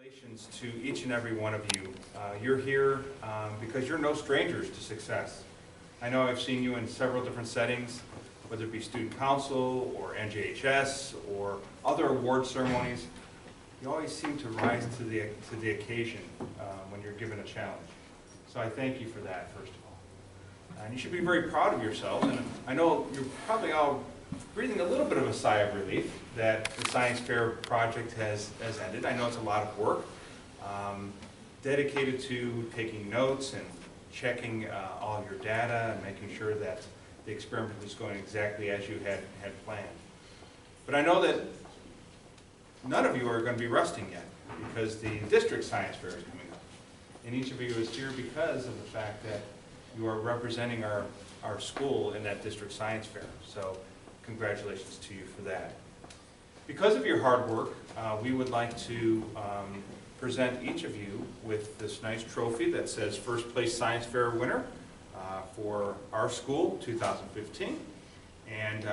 Congratulations to each and every one of you. You're here because you're no strangers to success. I know I've seen you in several different settings, whether it be student council or NJHS or other award ceremonies. You always seem to rise to the occasion when you're given a challenge. So I thank you for that, first of all. And you should be very proud of yourselves. And I know you're probably all breathing a little bit of a sigh of relief that the science fair project has ended. I know it's a lot of work, dedicated to taking notes and checking all your data and making sure that the experiment was going exactly as you had planned. But I know that none of you are going to be resting yet because the district science fair is coming up. And each of you is here because of the fact that you are representing our school in that district science fair. So congratulations to you for that. Because of your hard work, we would like to present each of you with this nice trophy that says First Place Science Fair Winner for our school 2015. And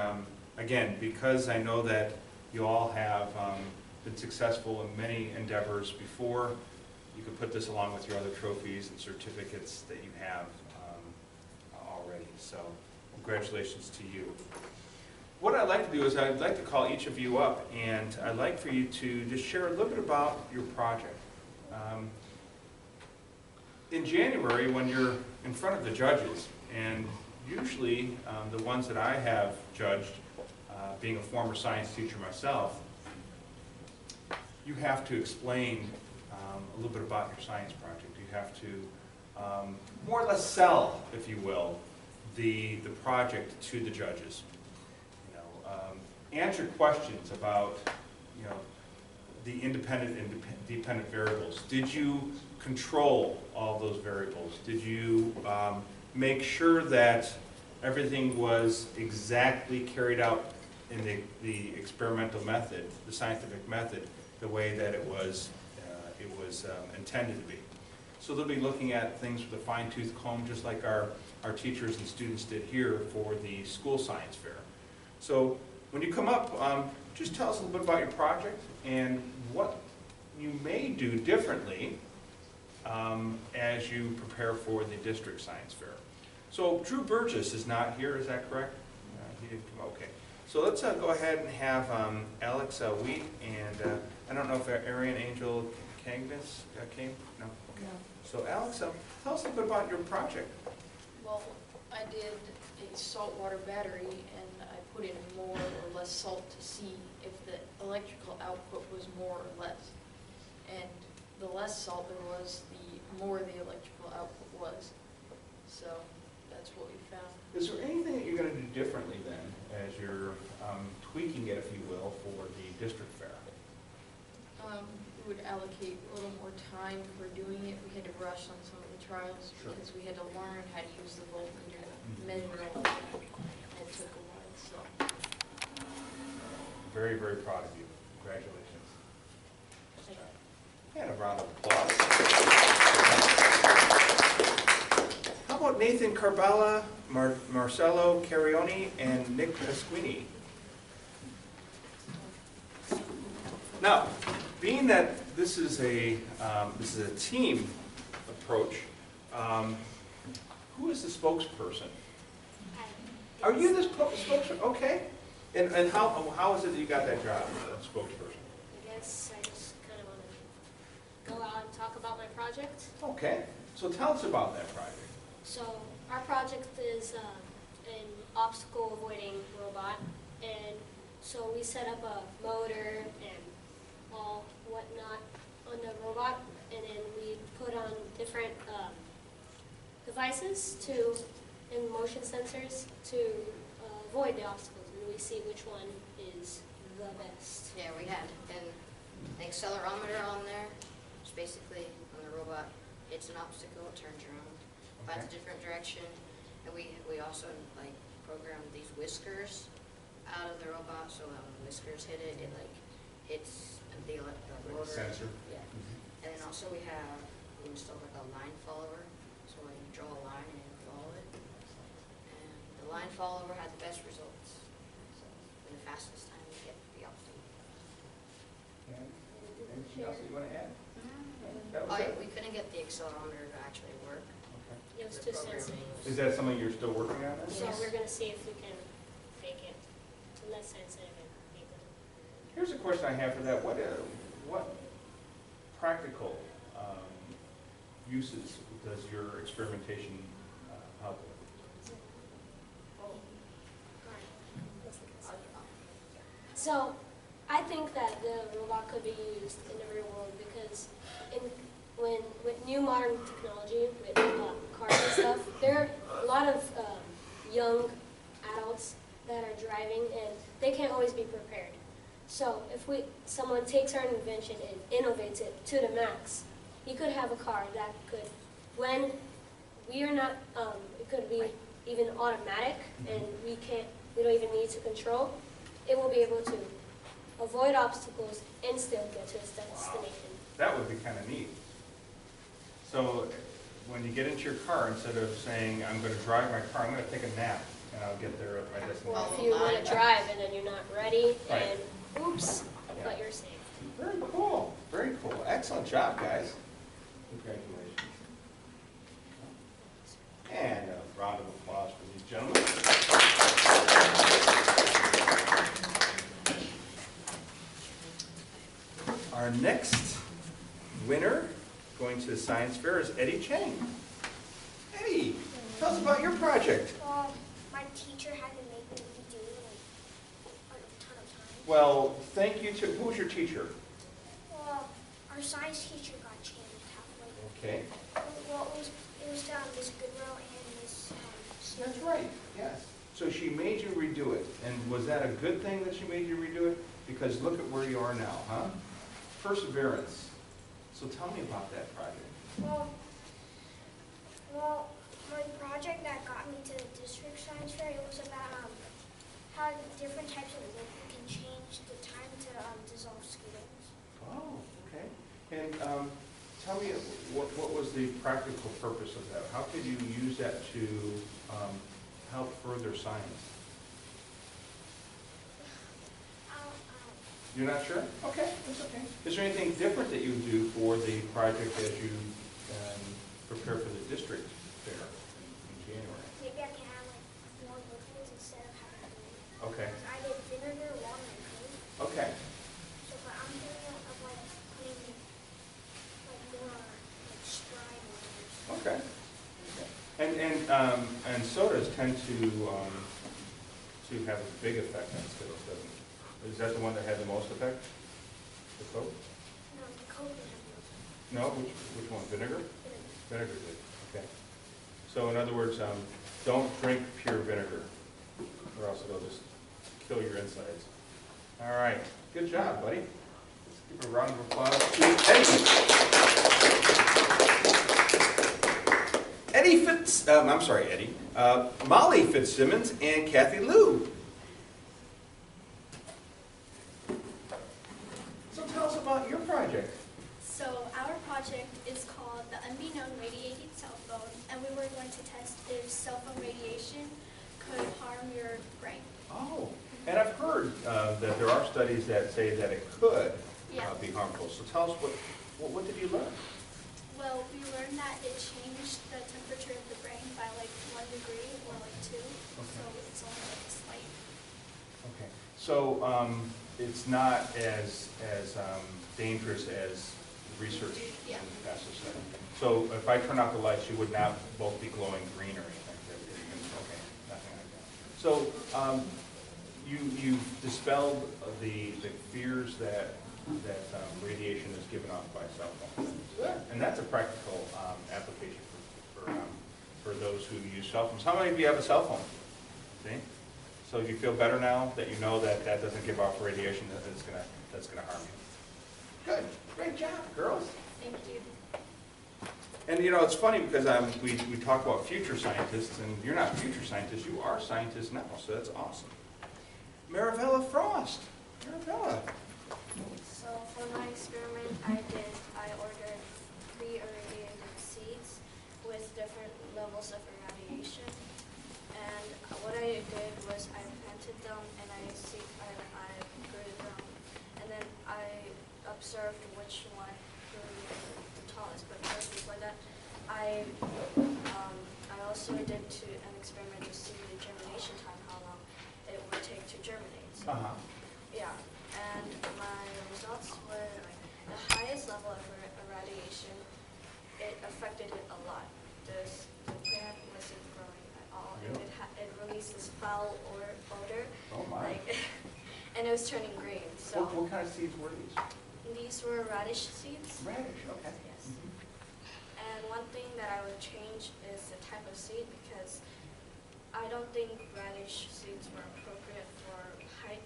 again, because I know that you all have been successful in many endeavors before, you can put this along with your other trophies and certificates that you have already. So congratulations to you. What I'd like to do is I'd like to call each of you up, and I'd like for you to just share a little bit about your project. In January, when you're in front of the judges, and usually the ones that I have judged, being a former science teacher myself, you have to explain a little bit about your science project. You have to more or less sell, if you will, the project to the judges. Answer questions about, the independent and dependent variables. Did you control all those variables? Did you make sure that everything was exactly carried out in the experimental method, the scientific method, the way that it was intended to be? So they'll be looking at things with a fine-tooth comb, just like our teachers and students did here for the school science fair. So when you come up, just tell us a little bit about your project and what you may do differently as you prepare for the district science fair. So Drew Burgess is not here, is that correct? He didn't come. Okay. So let's go ahead and have Alex Wheat and I don't know if Arian Angel Kangas came. No. Okay. No. So Alex, tell us a little bit about your project. Well, I did a saltwater battery and I put in more or less salt to see if the electrical output was more or less. And the less salt there was, the more the electrical output was. So that's what we found. Is there anything that you're going to do differently then as you're tweaking it, if you will, for the district fair? We would allocate a little more time for doing it. We had to rush on some of the trials because we had to learn how to use the voltmeter, measure all that. It took a while, so. Very, very proud of you. Congratulations. Thank you. And a round of applause. How about Nathan Karbala, Marcelo Carioni, and Nick Pasquini? Now, being that this is a team approach, who is the spokesperson? Are you the spokesperson? Okay. And how is it that you got that job, spokesperson? I guess I just kind of want to go out and talk about my project. Okay. So tell us about that project. So our project is an obstacle avoiding robot, and so we set up a motor and all whatnot on the robot, and then we put on different devices and motion sensors to avoid the obstacles, and we see which one is the best. Yeah, we had an accelerometer on there. It's basically on the robot. It's an obstacle, it turns around, finds a different direction, and we also programmed these whiskers out of the robot, so when the whiskers hit it, it hits the motor. Sensor. Yeah. And then also we installed a line follower, so when you draw a line and follow it, and the line follower had the best results. So in the fastest time to get the obstacle. Anything else that you want to add? That was it? We couldn't get the accelerometer to actually work. Okay. It was too sensitive. Is that something you're still working on? Then? So we're gonna see if we can make it less sensitive and make it. Here's a question I have for that. What practical uses does your experimentation help with? So I think that the robot could be used in the real world because with new modern technology, with cars and stuff, there are a lot of young adults that are driving and they can't always be prepared. So if someone takes our invention and innovates it to the max, you could have a car that could, when we are not, it could be even automatic and we don't even need to control. It will be able to avoid obstacles and still get to its destination. That would be kind of neat. So when you get into your car, instead of saying, I'm going to drive my car, I'm going to take a nap and I'll get there at my destination. Or if you want to drive and then you're not ready Right. and oops, Yeah. but you're safe. Very cool. Very cool. Excellent job, guys. Congratulations. And a round of applause for these gentlemen. Our next winner going to the science fair is Eddie Chang. Eddie, tell us about your project. My teacher had to make me do like a ton of times. Well, thank you to, who was your teacher? Well, our science teacher got changed halfway. Okay. Well, it was Miss Goodrow and Miss Smith. That's right, yes. So she made you redo it. And was that a good thing that she made you redo it? Because look at where you are now, huh? Perseverance. So tell me about that project. Well, my project that got me to the district science fair, it was about how different types of liquid can change the time to dissolve Skittles. Oh, okay. And tell me, what was the practical purpose of that? How could you use that to help further science? You're not sure? Okay, that's okay. Is there anything different that you do for the project as you prepare for the district fair in January? Maybe I can have like more liquids instead of having glue. Okay. Because I did vinegar, water, and Coke. Okay. So, but I'm thinking of like putting like more like stride waters. Okay. And sodas tend to have a big effect on Skittles, doesn't it? Is that the one that had the most effect? The Coke? No, the Coke would have more. No, which one? Vinegar? Vinegar. Vinegar did, okay. So in other words, don't drink pure vinegar, or else it'll just kill your insides. All right, good job, buddy. Let's give a round of applause to Eddie. Molly Fitzsimmons and Kathy Lou. So tell us about your project. So our project is called the Unbeknown Radiating Cell Phone, and we were going to test if cell phone radiation could harm your brain. Oh, and I've heard that there are studies that say that it could be harmful. So tell us, what did you learn? Well, we learned that it changed the temperature of the brain by like 1 degree or like 2, so it's only like a slight. Okay, so it's not as dangerous as research in the past has said. So if I turn out the lights, you would not both be glowing green or anything? Okay, nothing like that. So you dispelled the fears that radiation is given off by cell phones. And that's a practical application for those who use cell phones. How many of you have a cell phone? See? So you feel better now that you know that that doesn't give off radiation that's gonna harm you. Good, great job, girls. Thank you. And you know, it's funny because we talk about future scientists, and you're not future scientists, you are scientists now, so that's awesome. Marivella Frost. Marivella. So for my experiment, I ordered 3 irradiated seeds with different levels of irradiation. And what I did was I planted them and I grew them. And then I observed which one grew tallest. But first before that, I also did an experiment to see the germination time, how long it would take to germinate. So, yeah, and my results were like the highest level of irradiation. It affected it a lot. The plant wasn't growing at all. Really? It released this foul odor. Oh my. And it was turning green. So What kind of seeds were these? these were radish seeds. Radish, okay. Yes. And one thing that I would change is the type of seed, because I don't think radish seeds were appropriate for height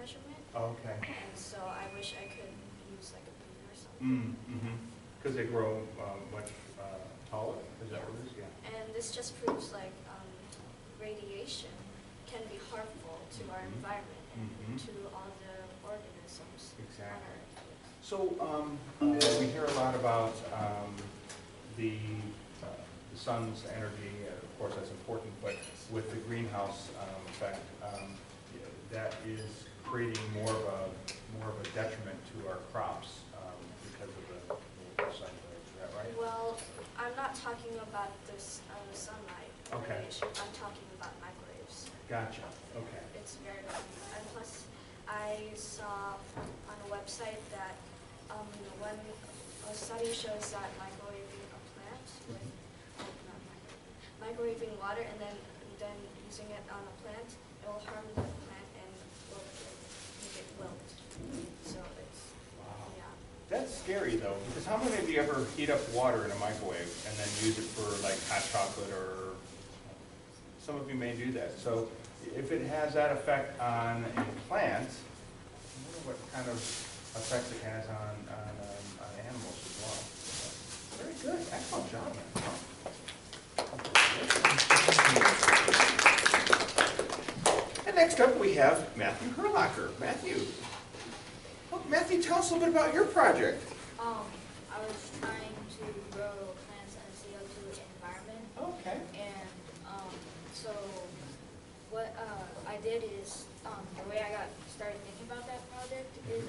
measurement. Okay. And so I wish I could use like a bean or something. Because they grow much taller, is that what it is? Yeah. And this just proves like radiation can be harmful to our environment and to all the organisms Exactly. on Earth. So we hear a lot about the sun's energy. Of course, that's important, but with the greenhouse effect, that is creating more of a detriment to our crops because of the sun rays. Is that right? Well, I'm not talking about this sunlight Okay. radiation. I'm talking about microwaves. Gotcha. Okay. It's very common. And plus, I saw on a website that when a study shows that microwaving a plant with not microwaving water and then using it on a plant, it will harm the plant and will make it wilt. So it's yeah. That's scary though, because how many of you ever heat up water in a microwave and then use it for like hot chocolate, or some of you may do that. So if it has that effect on a plant, I wonder what kind of effect it has on animals as well. So, very good, excellent job, man. And next up we have Matthew Herlocker. Matthew, tell us a little bit about your project. I was trying to grow plants in a CO2 environment. Okay. And so what I did is, the way I got started thinking about that project is,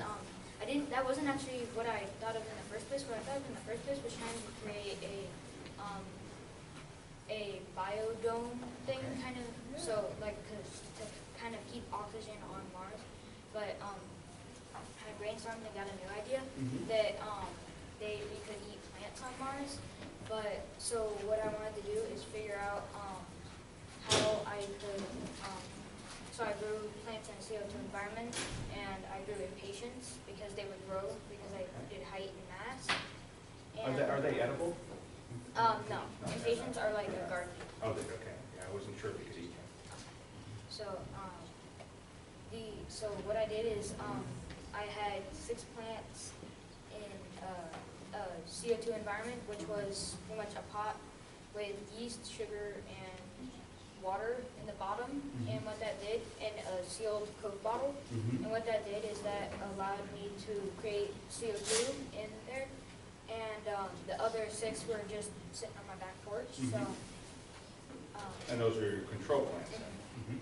that wasn't actually what I thought of in the first place. What I thought of in the first place was trying to create a biodome thing, kind of, so like, to kind of keep oxygen on Mars. But kind of brainstormed and got a new idea that we could eat plants on Mars. But so what I wanted to do is figure out how I could. So I grew plants in a CO2 environment, and I grew impatiens because they would grow because I did height and mass. And Are they edible? no, impatiens are like a garden. Oh, okay. Yeah, I wasn't sure if you could eat them. So so what I did is I had 6 plants in a CO2 environment, which was pretty much a pot with yeast, sugar, and water in the bottom. And what that did, and a sealed Coke bottle. And what that did is that allowed me to create CO2 in there. And the other 6 were just sitting on my back porch. So. And those are your control plants then?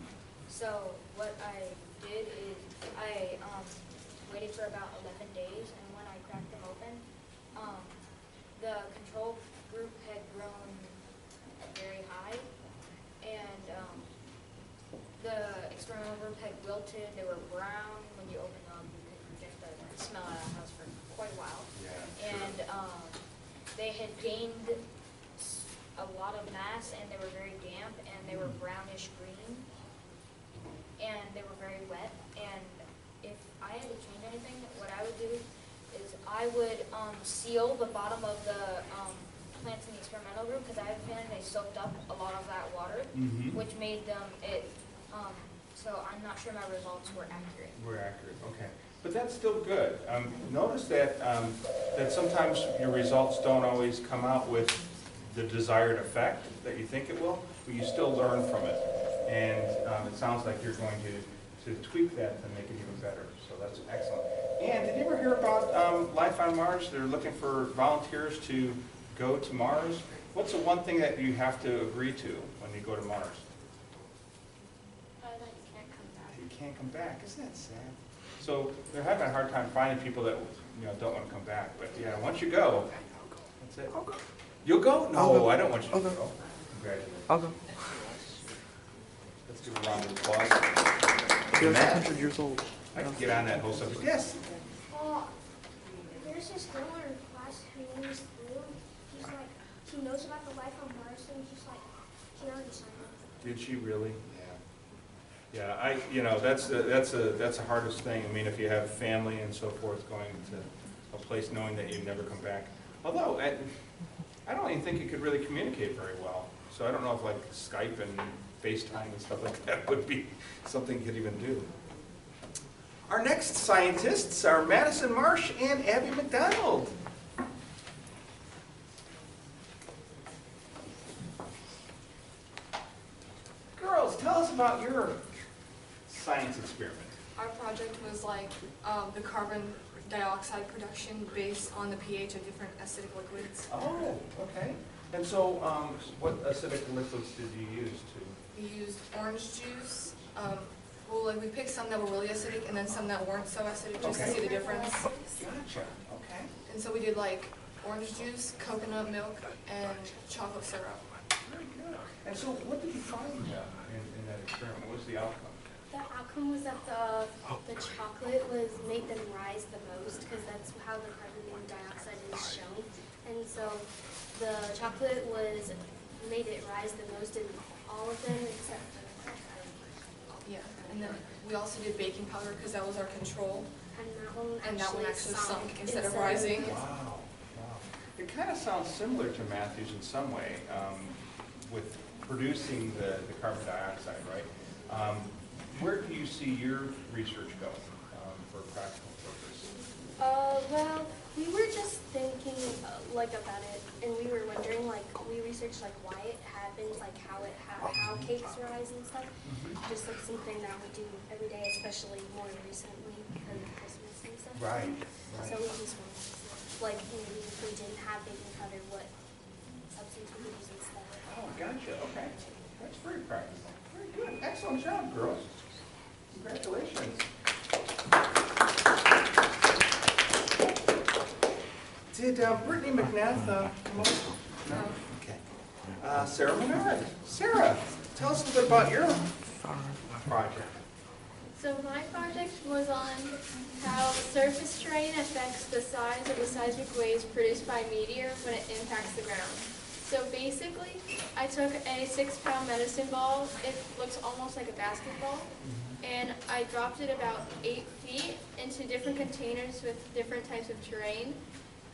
So what I did is I waited for about 11 days, and when I cracked them open, the control group had grown very high, and the experimental group had wilted. They were brown. When you open them, you could project the smell out of the house for quite a while. Yeah, And they had gained a lot of mass, and they were very damp, and they were brownish green, and they were very wet. And if I had to change anything, what I would do is I would seal the bottom of the plants in the experimental room, because I have a feeling they soaked up a lot of that water, which made them so I'm not sure my results were accurate. We're accurate, okay. But that's still good. Notice that that sometimes your results don't always come out with the desired effect that you think it will, but you still learn from it. And it sounds like you're going to tweak that to make it even better. So that's excellent. And did you ever hear about Life on Mars? They're looking for volunteers to go to Mars. What's the one thing that you have to agree to when you go to Mars? That you can't come back. You can't come back. Isn't that sad? So they're having a hard time finding people that don't want to come back. But yeah, once you go, That's it. I'll go. You'll go? No, I'll go. I don't want you to I'll go. go. Congratulations. I'll go. Let's give a round of applause. I'll be like Matt, 100 years old. I can get on that whole subject. Yes. There's this girl in her class, her name is Lou. She's like, she knows about the life on Mars, and she's like, she already signed up. Did she really? Yeah. Yeah, that's the hardest thing. I mean, if you have family and so forth, going to a place knowing that you never come back. Although, I don't even think you could really communicate very well. So I don't know if like Skype and FaceTime and stuff like that would be something you could even do. Our next scientists are Madison Marsh and Abby McDonald. Girls, tell us about your science experiment. Our project was like the carbon dioxide production based on the pH of different acidic liquids. Oh, okay. And so, what acidic liquids did you use to? We used orange juice. Well, like we picked some that were really acidic and then some that weren't so acidic just to see the difference. Gotcha. Okay. And so we did like orange juice, coconut milk, and chocolate syrup. Very good. And so, what did you find in that experiment? What was the outcome? The outcome was that the chocolate made them rise the most because that's how the carbon dioxide is shown. And so the chocolate made it rise the most in all of them except for the carbon. Yeah. And then we also did baking powder because that was our control. And that one actually sunk instead of rising. Wow. Wow. It kind of sounds similar to Matthews in some way with producing the carbon dioxide, right? Where do you see your research going for practical purpose? Well, we were just thinking about it, and we were wondering we researched why it happens, how cakes rise and stuff. Just something that we do every day, especially more recently than Christmas and stuff. Right. So we just wanted to see, maybe if we didn't have baking powder, what substance we could use instead. Oh, gotcha. Okay. That's very practical. Very good. Excellent job, girls. Congratulations. Did Brittany McNath come over? No? Okay. Sera Menard. Sera, tell us a little bit about your project. So my project was on how surface terrain affects the size of the seismic waves produced by a meteor when it impacts the ground. So basically, I took a 6-pound medicine ball. It looks almost like a basketball. And I dropped it about 8 feet into different containers with different types of terrain.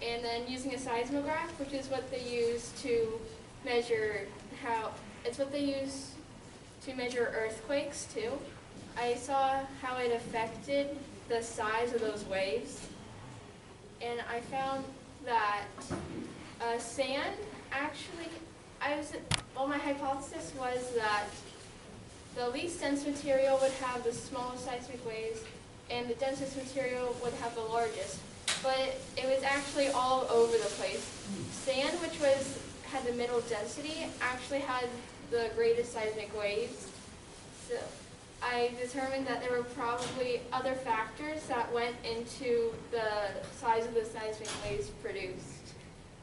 And then using a seismograph, which is what they use to measure earthquakes too. I saw how it affected the size of those waves. And I found that sand actually, my hypothesis was that the least dense material would have the smallest seismic waves, and the densest material would have the largest. But it was actually all over the place. Sand, which had the middle density, actually had the greatest seismic waves. So I determined that there were probably other factors that went into the size of the seismic waves produced.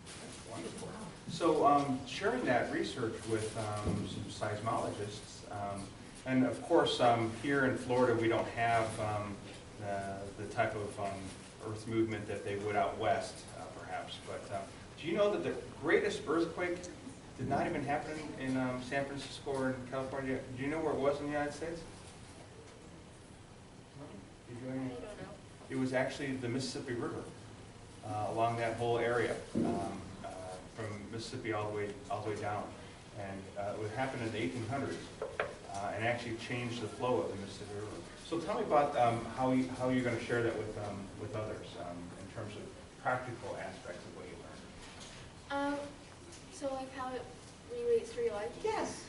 That's wonderful. So sharing that research with some seismologists, and of course here in Florida we don't have the type of earth movement that they would out west, perhaps. But do you know that the greatest earthquake did not even happen in San Francisco or in California? Do you know where it was in the United States? Did you know? I don't know. It was actually the Mississippi River, along that whole area, from Mississippi all the way down. And it would happen in the 1800s, and actually changed the flow of the Mississippi River. So tell me about how you're going to share that with others in terms of practical aspects of what you learned. So how it relates to real life? Yes.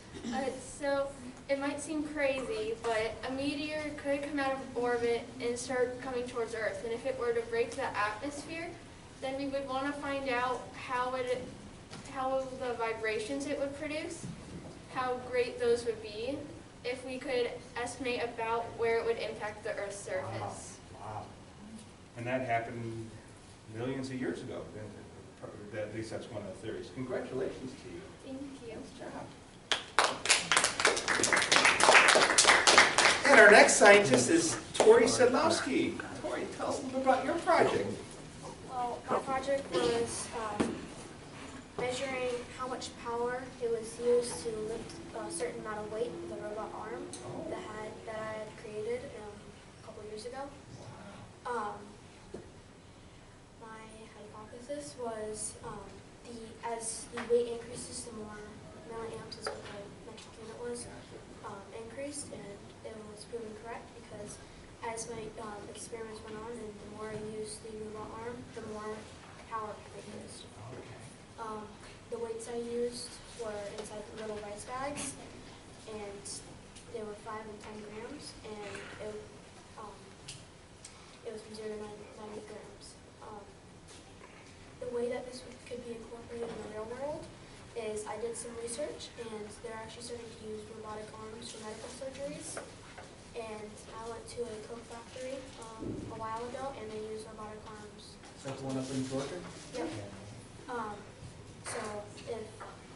So it might seem crazy, but a meteor could come out of orbit and start coming towards Earth. And if it were to break the atmosphere, then we would want to find out how the vibrations it would produce, how great those would be, if we could estimate about where it would impact the Earth's surface. Wow. And that happened millions of years ago, didn't it? At least that's one of the theories. Congratulations to you. Thank you. Nice job. And our next scientist is Tori Sedlowski. Tori, tell us a little bit about your project. Well, my project was measuring how much power it was used to lift a certain amount of weight with a robot arm that I had created a couple years ago. My hypothesis was as the weight increases, the more milliamps is what the metric unit was increased, and it was proven correct because as my experiments went on and the more I used the robot arm, the more power I used. The weights I used were inside the little rice bags, and they were 5 and 10 grams, and it was from 0 to 90 grams. The way that this could be incorporated in the real world is I did some research, and they're actually starting to use robotic arms for medical surgeries. And I went to a Coke factory a while ago, and they use robotic arms. Is that the one up in Georgia? Yep. So if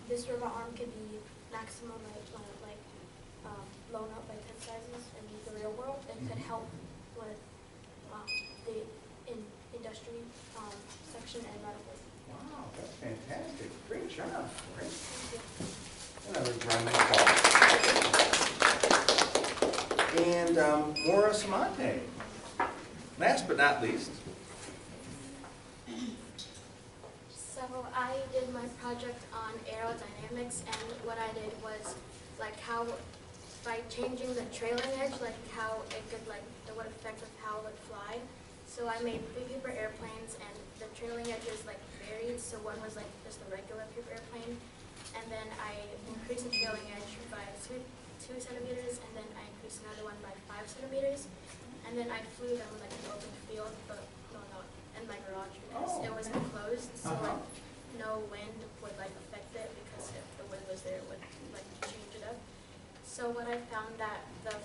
this robot arm could be maximum blown up by 10 sizes in the real world, it could help with the industry section and medical. Wow, that's fantastic. Great job. Great. Thank you. Another round of applause. And Maura Samante. Last but not least. So I did my project on aerodynamics, and what I did was like how, by changing the trailing edge, like how it could what effect of how it would fly. So I made 3 paper airplanes, and the trailing edges like varied. So one was like just a regular paper airplane, and then I increased the trailing edge by 2 centimeters, and then I increased another one by 5 centimeters, and then I flew them like an open field, but no, not in my garage because it was enclosed, so like no wind would like affect it because if the wind was there, it would like change it up. So what I found that the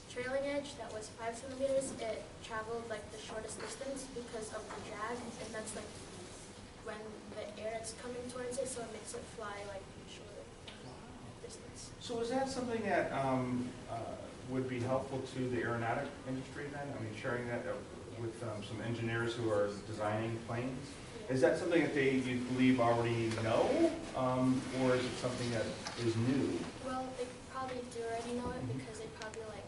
trailing edge that was 5 centimeters, it traveled like the shortest distance because of the drag, and that's like when the air is coming towards it, so it makes it fly like shorter distance. So is that something that would be helpful to the aeronautic industry then? I mean, sharing that with some engineers who are designing planes? Is that something that you believe already know, or is it something that is new? Well, they probably do already know it because they probably like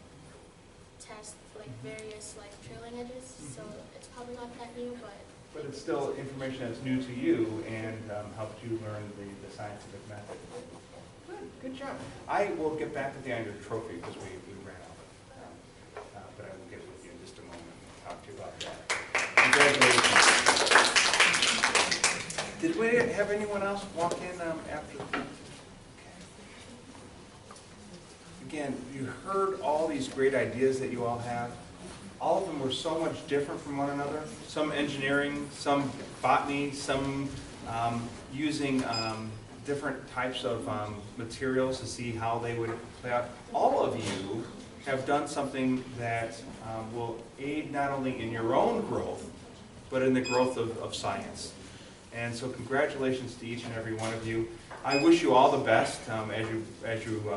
test like various like trailing edges, so it's probably not that new, but it's still information that's new to you and helped you learn the scientific method. Good job. I will get back at the end of the trophy because we ran out of it. But I will get with you in just a moment and talk to you about that. Congratulations. Did we have anyone else walk in after? Okay. Again, you heard all these great ideas that you all have. All of them were so much different from one another. Some engineering, some botany, some using different types of materials to see how they would play out. All of you have done something that will aid not only in your own growth, but in the growth of science. And so congratulations to each and every one of you. I wish you all the best as you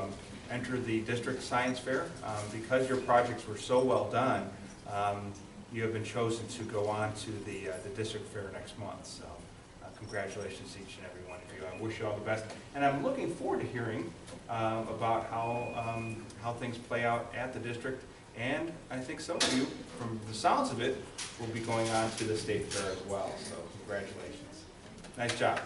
enter the district science fair. Because your projects were so well done, you have been chosen to go on to the district fair next month. So congratulations to each and every one of you. I wish you all the best. And I'm looking forward to hearing about how things play out at the district. And I think some of you, from the sounds of it, will be going on to the state fair as well. So congratulations. Nice job.